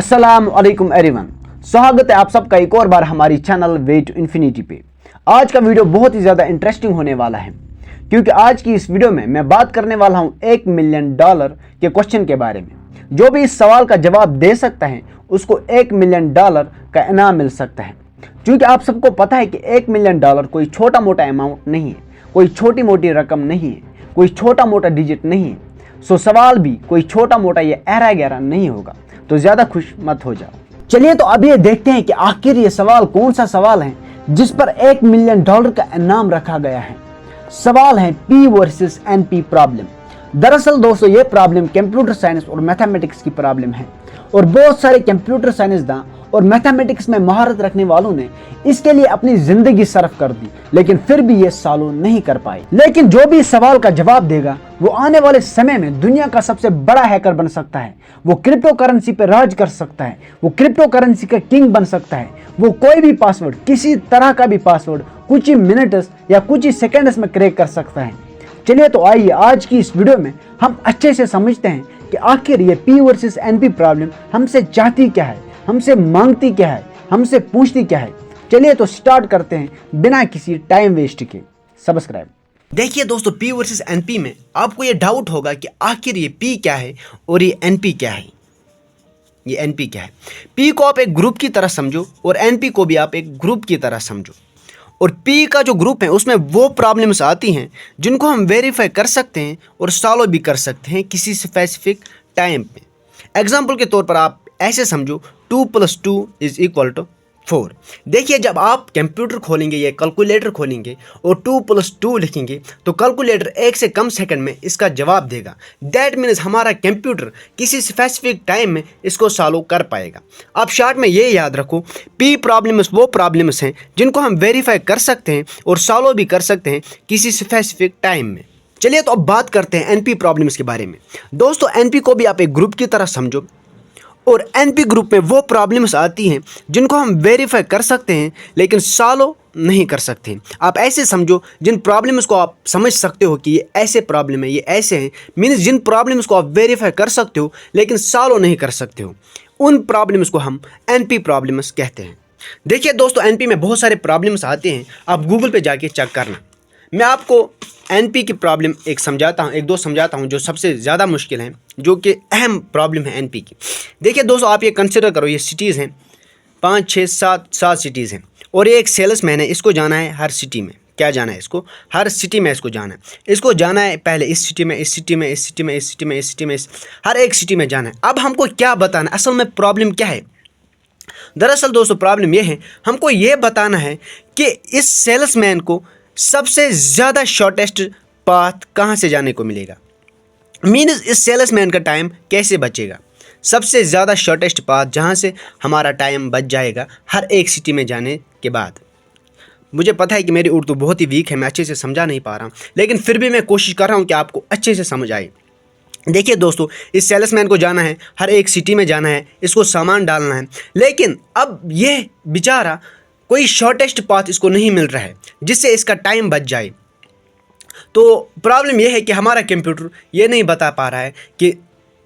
अस्सलाम वालेकुम एवरीवन, स्वागत है आप सबका एक और बार हमारी चैनल वे टू इन्फिनिटी पे। आज का वीडियो बहुत ही ज़्यादा इंटरेस्टिंग होने वाला है क्योंकि आज की इस वीडियो में मैं बात करने वाला हूं $1 मिलियन के क्वेश्चन के बारे में। जो भी इस सवाल का जवाब दे सकता है उसको $1 मिलियन का इनाम मिल सकता है। क्योंकि आप सबको पता है कि $1 मिलियन कोई छोटा मोटा अमाउंट नहीं है, कोई छोटी मोटी रकम नहीं है, कोई छोटा मोटा डिजिट नहीं है। सो सवाल भी कोई छोटा मोटा या ऐरा गहरा नहीं होगा, तो ज़्यादा खुश मत हो जाओ। चलिए तो अभी ये देखते हैं कि आखिर ये सवाल कौन सा सवाल है जिस पर $1 मिलियन का इनाम रखा गया है। सवाल है P वर्सेस NP प्रॉब्लम। दरअसल दोस्तों ये प्रॉब्लम कंप्यूटर साइंस और मैथमेटिक्स की प्रॉब्लम है और बहुत सारे कंप्यूटर साइंसदान और मैथमेटिक्स में महारत रखने वालों ने इसके लिए अपनी जिंदगी सर्फ कर दी, लेकिन फिर भी ये सॉल्व नहीं कर पाए। लेकिन जो भी इस सवाल का जवाब देगा वो आने वाले समय में दुनिया का सबसे बड़ा हैकर बन सकता है। वो क्रिप्टो करेंसी पर राज कर सकता है, वो क्रिप्टो करेंसी का किंग बन सकता है। वो कोई भी पासवर्ड, किसी तरह का भी पासवर्ड कुछ ही मिनट्स या कुछ ही सेकेंड्स में क्रैक कर सकता है। चलिए तो आइए आज की इस वीडियो में हम अच्छे से समझते हैं कि आखिर ये P वर्सेस NP प्रॉब्लम हमसे चाहती क्या है, हमसे मांगती क्या है, हमसे पूछती क्या है। चलिए तो स्टार्ट करते हैं बिना किसी टाइम वेस्ट के। सब्सक्राइब। देखिए दोस्तों, P वर्सेस NP में आपको ये डाउट होगा कि आखिर ये P क्या है और ये NP क्या है। ये NP क्या है? P को आप एक ग्रुप की तरह समझो और NP को भी आप एक ग्रुप की तरह समझो। और P का जो ग्रुप है उसमें वो प्रॉब्लम्स आती हैं जिनको हम वेरीफाई कर सकते हैं और सॉल्व भी कर सकते हैं किसी स्पेसिफिक टाइम पे। एग्जाम्पल के तौर पर आप ऐसे समझो 2 + 2 = 4। देखिए जब आप कंप्यूटर खोलेंगे या कैलकुलेटर खोलेंगे और 2 + 2 लिखेंगे तो कैलकुलेटर 1 से कम सेकंड में इसका जवाब देगा। दैट मीन्स हमारा कंप्यूटर किसी स्पेसिफिक टाइम में इसको सॉल्व कर पाएगा। आप शॉर्ट में ये याद रखो, P प्रॉब्लम्स वो प्रॉब्लम्स हैं जिनको हम वेरीफाई कर सकते हैं और सॉल्व भी कर सकते हैं किसी स्पेसिफिक टाइम में। चलिए तो अब बात करते हैं NP प्रॉब्लम्स के बारे में। दोस्तों NP को भी आप एक ग्रुप की तरह समझो और NP ग्रुप में वो प्रॉब्लम्स आती हैं जिनको हम वेरीफाई कर सकते हैं लेकिन सॉल्व नहीं कर सकते। आप ऐसे समझो जिन प्रॉब्लम्स को आप समझ सकते हो कि ये ऐसे प्रॉब्लम है, ये ऐसे हैं, मीन्स जिन प्रॉब्लम्स को आप वेरीफाई कर सकते हो लेकिन सॉल्व नहीं कर सकते हो, उन प्रॉब्लम्स को हम NP प्रॉब्लम्स कहते हैं। देखिए दोस्तों NP में बहुत सारे प्रॉब्लम्स आते हैं, आप गूगल पे जाके चेक करना। मैं आपको NP की प्रॉब्लम एक दो समझाता हूँ जो सबसे ज़्यादा मुश्किल हैं, जो कि अहम प्रॉब्लम है NP की। देखिए दोस्तों आप ये कंसिडर करो, ये सिटीज़ हैं 5, 6, 7 सिटीज़ हैं और ये एक सेल्समैन है, इसको जाना है हर सिटी में। क्या जाना है इसको? हर सिटी में इसको जाना है। इसको जाना है पहले इस सिटी में, इस सिटी में, इस सिटी में, इस सिटी में, इस सिटी में, हर एक सिटी में जाना है। अब हमको क्या बताना है, असल में प्रॉब्लम क्या है? दरअसल दोस्तों प्रॉब्लम ये है, हमको ये बताना है कि इस सेल्समैन को सबसे ज़्यादा शॉर्टेस्ट पाथ कहाँ से जाने को मिलेगा। मीन्स इस सेल्समैन का टाइम कैसे बचेगा, सबसे ज़्यादा शॉर्टेस्ट पाथ जहाँ से हमारा टाइम बच जाएगा हर एक सिटी में जाने के बाद। मुझे पता है कि मेरी उर्दू बहुत ही वीक है, मैं अच्छे से समझा नहीं पा रहा हूँ, लेकिन फिर भी मैं कोशिश कर रहा हूँ कि आपको अच्छे से समझ आए। देखिए दोस्तों इस सेल्समैन को जाना है, हर एक सिटी में जाना है, इसको सामान डालना है, लेकिन अब ये बेचारा कोई शॉर्टेस्ट पाथ इसको नहीं मिल रहा है जिससे इसका टाइम बच जाए। तो प्रॉब्लम यह है कि हमारा कंप्यूटर ये नहीं बता पा रहा है कि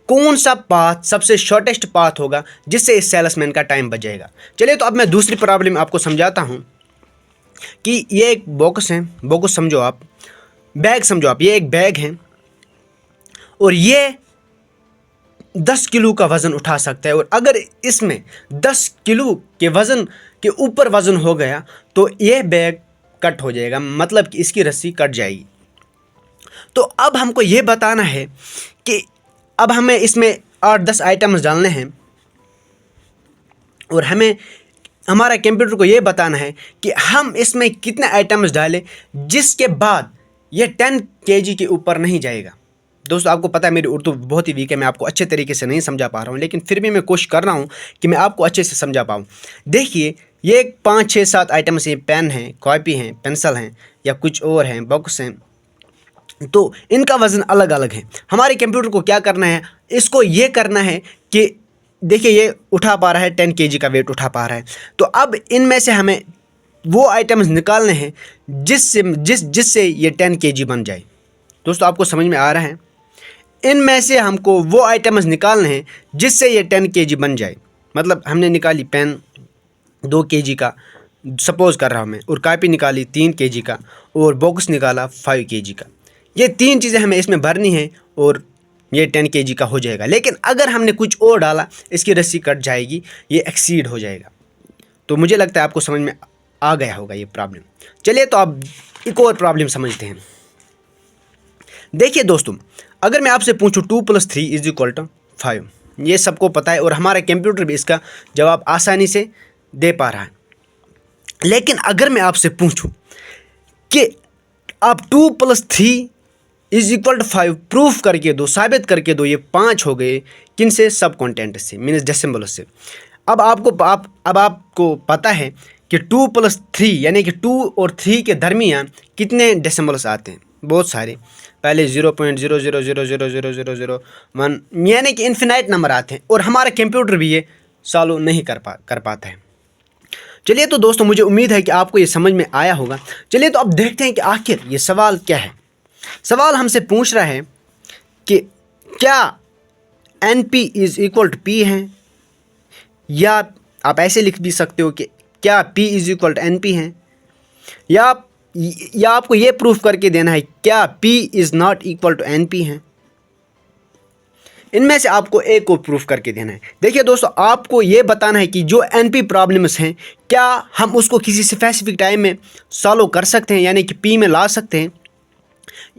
कौन सा पाथ सबसे शॉर्टेस्ट पाथ होगा जिससे इस सेल्समैन का टाइम बच जाएगा। चलिए तो अब मैं दूसरी प्रॉब्लम आपको समझाता हूँ कि ये एक बॉक्स है, बॉक्स समझो आप, बैग समझो आप, ये एक बैग है और ये 10 किलो का वज़न उठा सकता है और अगर इसमें 10 किलो के वज़न के ऊपर वज़न हो गया तो ये बैग कट हो जाएगा, मतलब कि इसकी रस्सी कट जाएगी। तो अब हमको ये बताना है कि अब हमें इसमें 8-10 आइटम्स डालने हैं और हमें हमारा कंप्यूटर को ये बताना है कि हम इसमें कितने आइटम्स डालें जिसके बाद ये 10 kg के ऊपर नहीं जाएगा। दोस्तों आपको पता है मेरी उर्दू बहुत ही वीक है, मैं आपको अच्छे तरीके से नहीं समझा पा रहा हूँ, लेकिन फिर भी मैं कोशिश कर रहा हूँ कि मैं आपको अच्छे से समझा पाऊँ। देखिए ये 5, 6, 7 आइटम्स, ये पेन हैं, कॉपी हैं, पेंसिल हैं या कुछ और हैं, बॉक्स हैं, तो इनका वज़न अलग अलग है। हमारे कंप्यूटर को क्या करना है, इसको ये करना है कि देखिए ये उठा पा रहा है, 10 kg का वेट उठा पा रहा है, तो अब इनमें से हमें वो आइटम्स निकालने हैं जिससे ये 10 kg बन जाए। दोस्तों आपको समझ में आ रहा है? इनमें से हमको वो आइटम्स निकालने हैं जिससे ये 10 kg बन जाए। मतलब हमने निकाली पेन 2 kg का, सपोज कर रहा हूँ मैं, और कॉपी निकाली 3 kg का, और बॉक्स निकाला 5 kg का। ये 3 चीज़ें हमें इसमें भरनी है और ये 10 kg का हो जाएगा। लेकिन अगर हमने कुछ और डाला, इसकी रस्सी कट जाएगी, ये एक्सीड हो जाएगा। तो मुझे लगता है आपको समझ में आ गया होगा ये प्रॉब्लम। चलिए तो अब एक और प्रॉब्लम समझते हैं। देखिए दोस्तों, अगर मैं आपसे पूछूं 2 + 3 = 5, ये सबको पता है और हमारा कंप्यूटर भी इसका जवाब आसानी से दे पा रहा है। लेकिन अगर मैं आपसे पूछूं कि आप 2 + 3 = 5 प्रूफ करके दो, साबित करके दो, ये 5 हो गए, किन से? सब कॉन्टेंट से, मीन्स डेसिमल से। अब आपको पता है कि 2 + 3 यानी कि 2 और 3 के दरमियान कितने डेसिमल्स आते हैं? बहुत सारे। पहले 0.0000001 यानी कि इन्फिनाइट नंबर आते हैं, और हमारा कंप्यूटर भी ये सॉल्व नहीं कर पाता है। चलिए तो दोस्तों, मुझे उम्मीद है कि आपको ये समझ में आया होगा। चलिए तो अब देखते हैं कि आखिर ये सवाल क्या है। सवाल हमसे पूछ रहा है कि क्या NP = P है, या आप ऐसे लिख भी सकते हो कि क्या P = NP है, या आपको ये प्रूफ करके देना है क्या P ≠ NP है। इनमें से आपको एक को प्रूफ करके देना है। देखिए दोस्तों, आपको ये बताना है कि जो NP प्रॉब्लम्स हैं, क्या हम उसको किसी स्पेसिफिक टाइम में सॉल्व कर सकते हैं, यानी कि P में ला सकते हैं,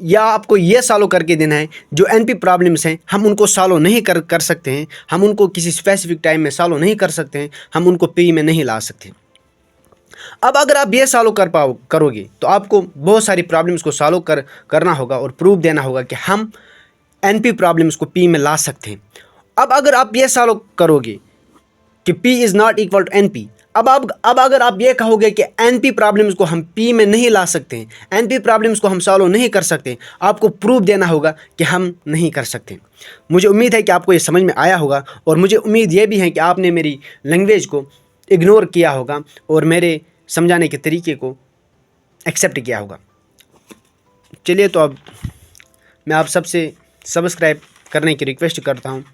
या आपको ये सॉल्व करके देना है जो NP प्रॉब्लम्स हैं हम उनको सॉल्व नहीं कर सकते हैं, हम उनको किसी स्पेसिफिक टाइम में सॉल्व नहीं कर सकते हैं, हम उनको P में नहीं ला सकते। अब अगर आप ये सॉल्व करोगे तो आपको बहुत सारी प्रॉब्लम्स को सॉल्व करना होगा और प्रूफ देना होगा कि हम NP प्रॉब्लम्स को P में ला सकते हैं। अब अगर आप ये सॉल्व करोगे कि P ≠ NP, अब अगर आप ये कहोगे कि NP प्रॉब्लम्स को हम P में नहीं ला सकते हैं, NP प्रॉब्लम्स को हम सॉल्व नहीं कर सकते, आपको प्रूफ देना होगा कि हम नहीं कर सकते। मुझे उम्मीद है कि आपको ये समझ में आया होगा, और मुझे उम्मीद ये भी है कि आपने मेरी लैंग्वेज को इग्नोर किया होगा और मेरे समझाने के तरीके को एक्सेप्ट किया होगा। चलिए तो अब मैं आप सबसे सब्सक्राइब करने की रिक्वेस्ट करता हूँ।